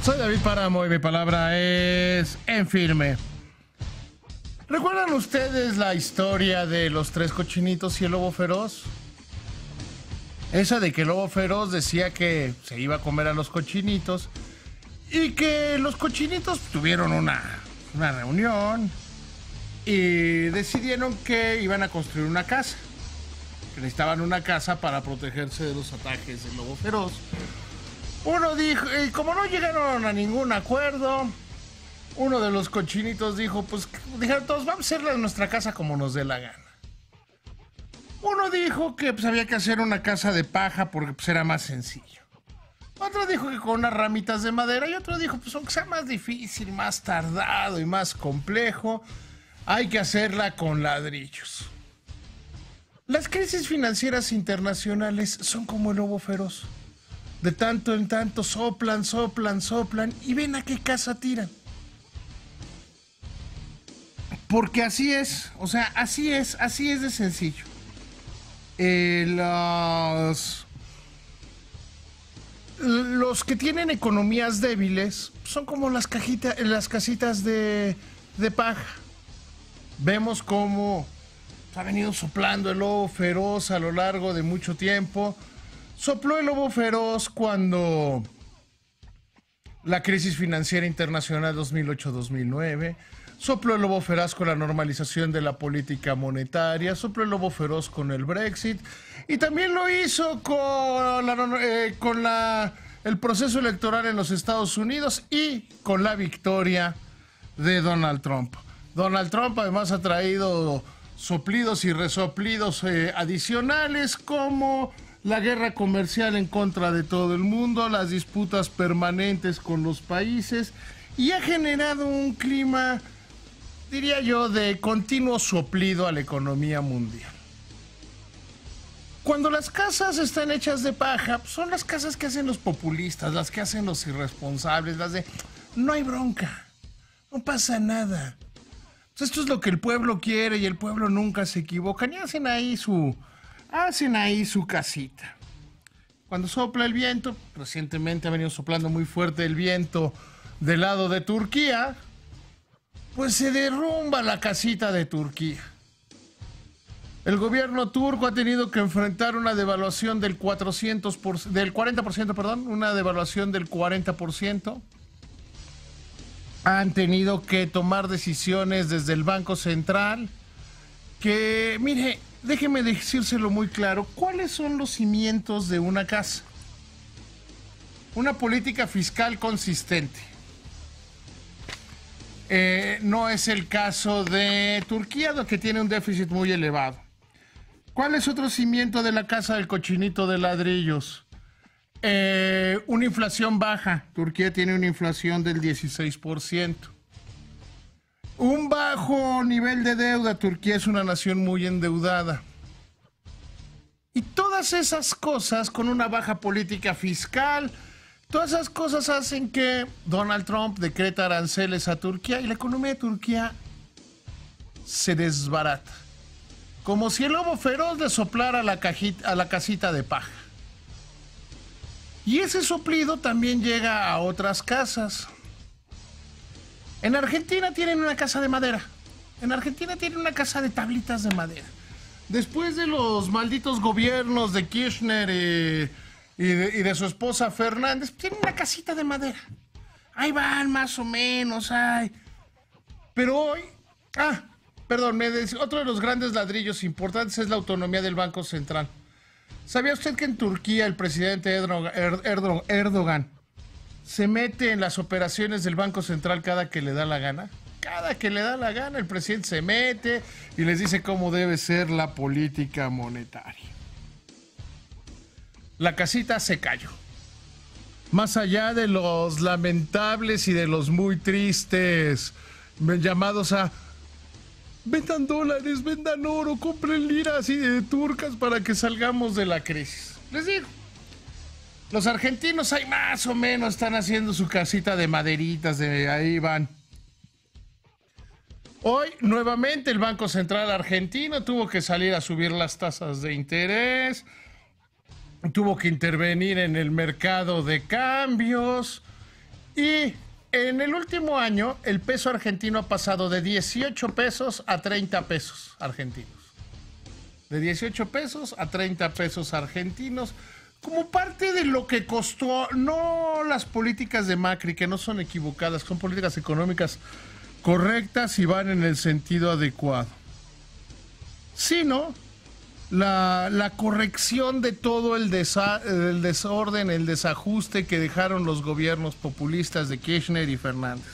Soy David Páramo y mi palabra es en firme. ¿Recuerdan ustedes la historia de los tres cochinitos y el lobo feroz? Esa de que el lobo feroz decía que se iba a comer a los cochinitos y que los cochinitos tuvieron una reunión y decidieron que iban a construir una casa. Que necesitaban una casa para protegerse de los ataques del lobo feroz. Uno dijo, y como no llegaron a ningún acuerdo, uno de los cochinitos dijo, pues dijeron todos, vamos a hacerle nuestra casa como nos dé la gana. Uno dijo que pues, había que hacer una casa de paja porque pues, era más sencillo. Otro dijo que con unas ramitas de madera y otro dijo, pues aunque sea más difícil, más tardado y más complejo, hay que hacerla con ladrillos. Las crisis financieras internacionales son como el lobo feroz. De tanto en tanto soplan y ven a qué casa tiran. Porque así es, o sea, así es de sencillo. Los que tienen economías débiles son como las casitas de paja. Vemos cómo ha venido soplando el lobo feroz a lo largo de mucho tiempo. Sopló el lobo feroz cuando la crisis financiera internacional 2008-2009. Sopló el lobo feroz con la normalización de la política monetaria. Sopló el lobo feroz con el Brexit. Y también lo hizo con el proceso electoral en los Estados Unidos y con la victoria de Donald Trump. Donald Trump además ha traído soplidos y resoplidos adicionales como la guerra comercial en contra de todo el mundo, las disputas permanentes con los países y ha generado un clima, diría yo, de continuo soplido a la economía mundial. Cuando las casas están hechas de paja, pues son las casas que hacen los populistas, las que hacen los irresponsables, las de no hay bronca, no pasa nada. Pues esto es lo que el pueblo quiere y el pueblo nunca se equivoca, y hacen ahí su casita. Cuando sopla el viento, recientemente ha venido soplando muy fuerte el viento del lado de Turquía, pues se derrumba la casita de Turquía. El gobierno turco ha tenido que enfrentar una devaluación del 40%, una devaluación del 40%. Han tenido que tomar decisiones desde el Banco Central que, mire, déjeme decírselo muy claro, ¿cuáles son los cimientos de una casa? Una política fiscal consistente. No es el caso de Turquía, que tiene un déficit muy elevado. ¿Cuál es otro cimiento de la casa del cochinito de ladrillos? Una inflación baja. Turquía tiene una inflación del 16%. Un bajo nivel de deuda. Turquía es una nación muy endeudada. Y todas esas cosas, con una baja política fiscal, todas esas cosas hacen que Donald Trump decreta aranceles a Turquía y la economía de Turquía se desbarata. Como si el lobo feroz le soplara a la casita de paja. Y ese soplido también llega a otras casas. En Argentina tienen una casa de madera. En Argentina tienen una casa de tablitas de madera. Después de los malditos gobiernos de Kirchner y de su esposa Fernández, tienen una casita de madera. Ahí van más o menos, ay. Pero hoy... otro de los grandes ladrillos importantes es la autonomía del Banco Central. ¿Sabía usted que en Turquía el presidente Erdogan se mete en las operaciones del Banco Central cada que le da la gana? Cada que le da la gana, el presidente se mete y les dice cómo debe ser la política monetaria. La casita se cayó. Más allá de los lamentables y de los muy tristes llamados a vendan dólares, vendan oro, compren liras y de turcas para que salgamos de la crisis. Les digo, los argentinos ahí más o menos están haciendo su casita de maderitas, de ahí van. Hoy, nuevamente, el Banco Central argentino tuvo que salir a subir las tasas de interés, tuvo que intervenir en el mercado de cambios Y en el último año, el peso argentino ha pasado de 18 pesos a 30 pesos argentinos. De 18 pesos a 30 pesos argentinos, como parte de lo que costó, no las políticas de Macri, que no son equivocadas, son políticas económicas correctas y van en el sentido adecuado, sino la corrección de todo el desorden, el desajuste que dejaron los gobiernos populistas de Kirchner y Fernández.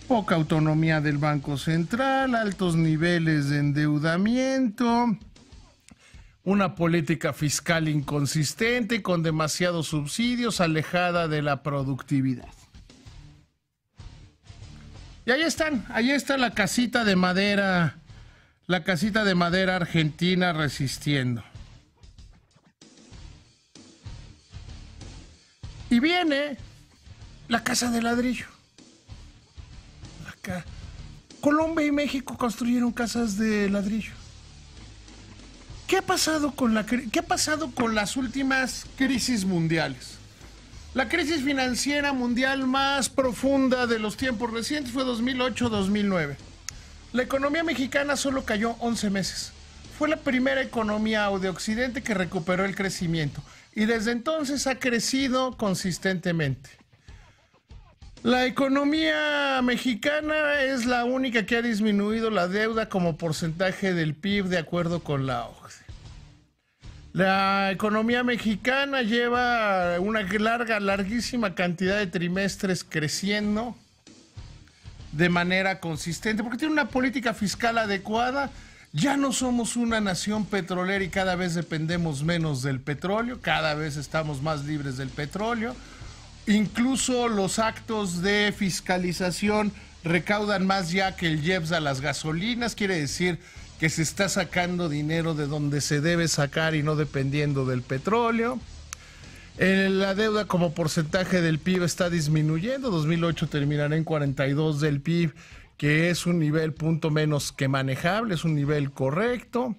Poca autonomía del Banco Central, altos niveles de endeudamiento, una política fiscal inconsistente con demasiados subsidios, alejada de la productividad. Y ahí está la casita de madera. La casita de madera argentina resistiendo. Y viene la casa de ladrillo. Colombia y México construyeron casas de ladrillo. ¿Qué ha pasado con las últimas crisis mundiales? La crisis financiera mundial más profunda de los tiempos recientes fue 2008-2009. La economía mexicana solo cayó 11 meses. Fue la primera economía de Occidente que recuperó el crecimiento y desde entonces ha crecido consistentemente. La economía mexicana es la única que ha disminuido la deuda como porcentaje del PIB de acuerdo con la OCDE. La economía mexicana lleva una larguísima cantidad de trimestres creciendo de manera consistente, porque tiene una política fiscal adecuada. Ya no somos una nación petrolera y cada vez dependemos menos del petróleo, cada vez estamos más libres del petróleo. Incluso los actos de fiscalización recaudan más ya que el IEPS a las gasolinas, quiere decir que se está sacando dinero de donde se debe sacar y no dependiendo del petróleo. La deuda como porcentaje del PIB está disminuyendo. 2008 terminará en 42 del PIB, que es un nivel punto menos que manejable, es un nivel correcto.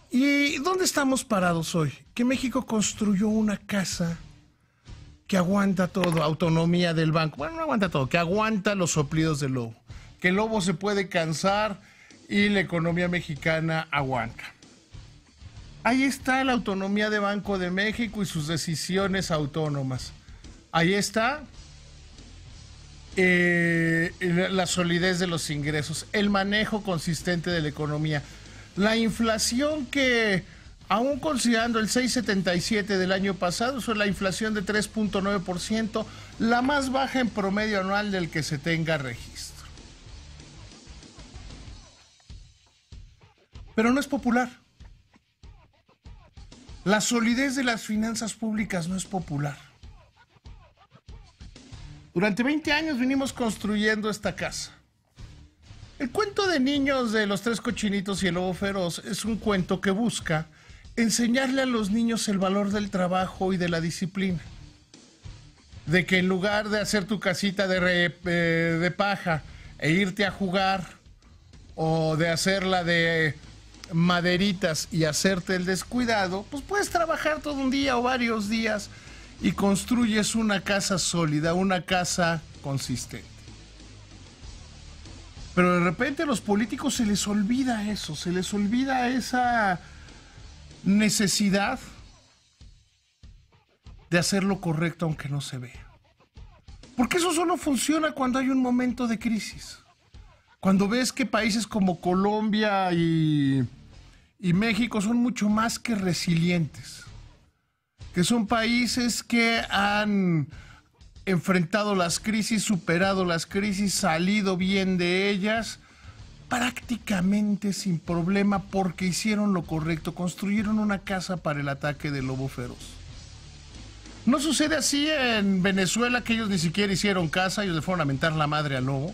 ¿Y dónde estamos parados hoy? Que México construyó una casa que aguanta todo, autonomía del banco. Bueno, no aguanta todo, que aguanta los soplidos del lobo. Que el lobo se puede cansar y la economía mexicana aguanta. Ahí está la autonomía de Banco de México y sus decisiones autónomas. Ahí está la solidez de los ingresos, el manejo consistente de la economía. La inflación que, aún considerando el 6,77 del año pasado, es la inflación de 3,9%, la más baja en promedio anual del que se tenga registro. Pero no es popular. La solidez de las finanzas públicas no es popular. Durante 20 años vinimos construyendo esta casa. El cuento de niños de Los Tres Cochinitos y el Lobo Feroz es un cuento que busca enseñarle a los niños el valor del trabajo y de la disciplina. De que en lugar de hacer tu casita de paja e irte a jugar, o de hacerla de maderitas y hacerte el descuidado, pues puedes trabajar todo un día o varios días y construyes una casa sólida, una casa consistente. Pero de repente a los políticos se les olvida eso, se les olvida esa necesidad de hacer lo correcto aunque no se vea. Porque eso solo funciona cuando hay un momento de crisis. Cuando ves que países como Colombia y México son mucho más que resilientes, que son países que han enfrentado las crisis, superado las crisis, salido bien de ellas, prácticamente sin problema porque hicieron lo correcto, construyeron una casa para el ataque del lobo feroz. No sucede así en Venezuela, que ellos ni siquiera hicieron casa, ellos le fueron a mentar la madre al lobo.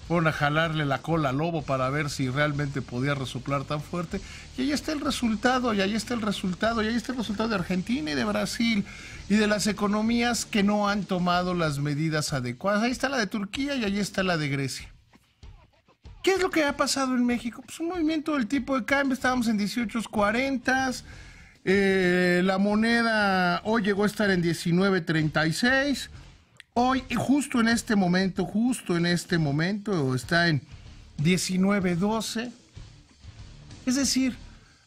Fueron a jalarle la cola al lobo para ver si realmente podía resoplar tan fuerte. Y ahí está el resultado, y ahí está el resultado, y ahí está el resultado de Argentina y de Brasil, y de las economías que no han tomado las medidas adecuadas. Ahí está la de Turquía y ahí está la de Grecia. ¿Qué es lo que ha pasado en México? Pues un movimiento del tipo de cambio, estábamos en 18.40, La moneda hoy llegó a estar en 19.36. Hoy, justo en este momento, está en 19.12. Es decir,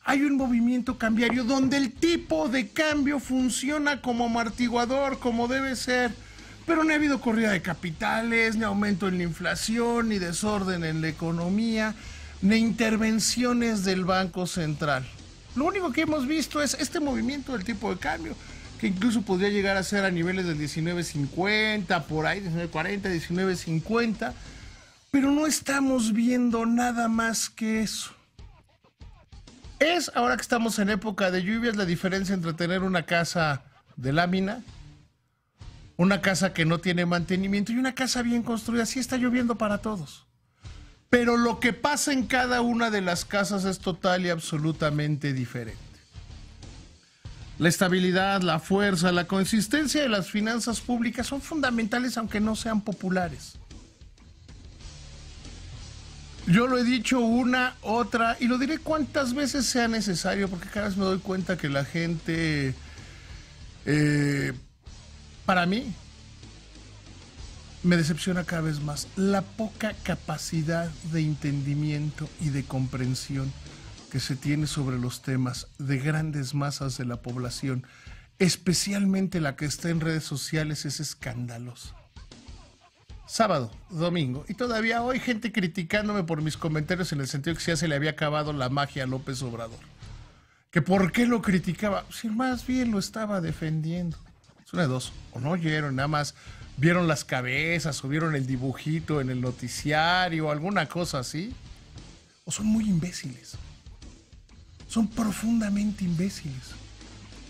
hay un movimiento cambiario donde el tipo de cambio funciona como amortiguador, como debe ser. Pero no ha habido corrida de capitales, ni aumento en la inflación, ni desorden en la economía, ni intervenciones del Banco Central. Lo único que hemos visto es este movimiento del tipo de cambio, que incluso podría llegar a ser a niveles del 19.50, por ahí, 19.40, 19.50, pero no estamos viendo nada más que eso. Es, ahora que estamos en época de lluvias, la diferencia entre tener una casa de lámina, una casa que no tiene mantenimiento y una casa bien construida. Sí está lloviendo para todos. Pero lo que pasa en cada una de las casas es total y absolutamente diferente. La estabilidad, la fuerza, la consistencia de las finanzas públicas son fundamentales aunque no sean populares. Yo lo he dicho una, otra, y lo diré cuantas veces sea necesario, porque cada vez me doy cuenta que la gente, para mí, me decepciona cada vez más la poca capacidad de entendimiento y de comprensión que se tiene sobre los temas de grandes masas de la población, especialmente la que está en redes sociales. Es escandalosa. Sábado, domingo, y todavía hoy gente criticándome por mis comentarios en el sentido que ya se le había acabado la magia a López Obrador. Que por qué lo criticaba, si más bien lo estaba defendiendo. Es una de dos, o no oyeron, nada más vieron las cabezas o vieron el dibujito en el noticiario o alguna cosa así, o son muy imbéciles. Son profundamente imbéciles.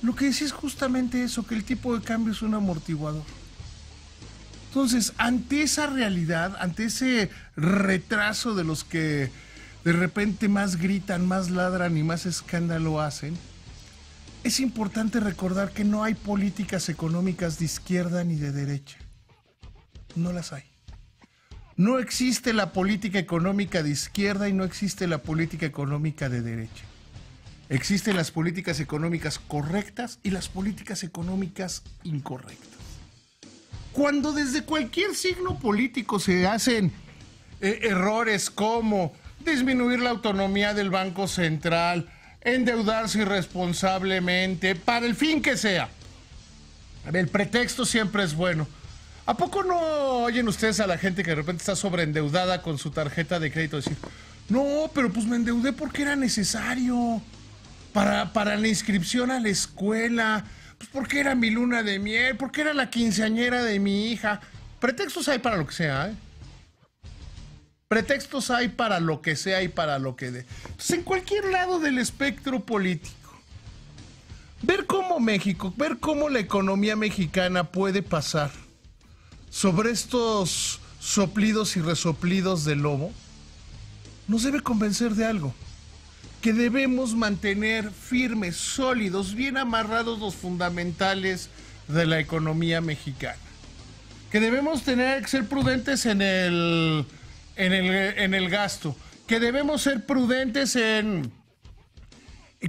Lo que decía es justamente eso, que el tipo de cambio es un amortiguador. Entonces, ante esa realidad, ante ese retraso de los que de repente más gritan, más ladran y más escándalo hacen, es importante recordar que no hay políticas económicas de izquierda ni de derecha. No las hay. No existe la política económica de izquierda y no existe la política económica de derecha. Existen las políticas económicas correctas y las políticas económicas incorrectas. Cuando desde cualquier signo político se hacen errores como disminuir la autonomía del Banco Central, endeudarse irresponsablemente, para el fin que sea, el pretexto siempre es bueno. ¿A poco no oyen ustedes a la gente que de repente está sobreendeudada con su tarjeta de crédito decir, no, pero pues me endeudé porque era necesario para la inscripción a la escuela, pues porque era mi luna de miel, porque era la quinceañera de mi hija? Pretextos hay para lo que sea, ¿eh? Pretextos hay para lo que sea y para lo que dé. Entonces, en cualquier lado del espectro político, ver cómo México, ver cómo la economía mexicana puede pasar sobre estos soplidos y resoplidos del lobo, nos debe convencer de algo: que debemos mantener firmes, sólidos, bien amarrados los fundamentales de la economía mexicana. Que debemos tener que ser prudentes en el gasto. Que debemos ser prudentes en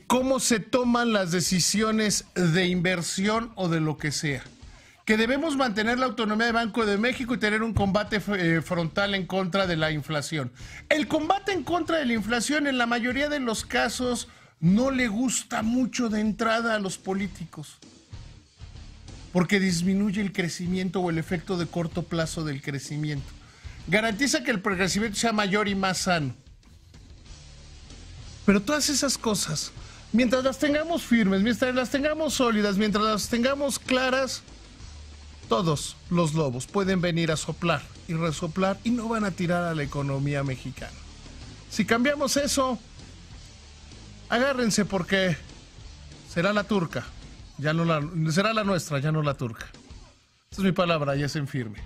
cómo se toman las decisiones de inversión o de lo que sea. Que debemos mantener la autonomía del Banco de México y tener un combate frontal en contra de la inflación. El combate en contra de la inflación en la mayoría de los casos no le gusta mucho de entrada a los políticos, porque disminuye el crecimiento o el efecto de corto plazo del crecimiento. Garantiza que el crecimiento sea mayor y más sano. Pero todas esas cosas, mientras las tengamos firmes, mientras las tengamos sólidas, mientras las tengamos claras, todos los lobos pueden venir a soplar y resoplar y no van a tirar a la economía mexicana. Si cambiamos eso, agárrense, porque será la turca, será la nuestra, ya no la turca. Esta es mi palabra, ya es en firme.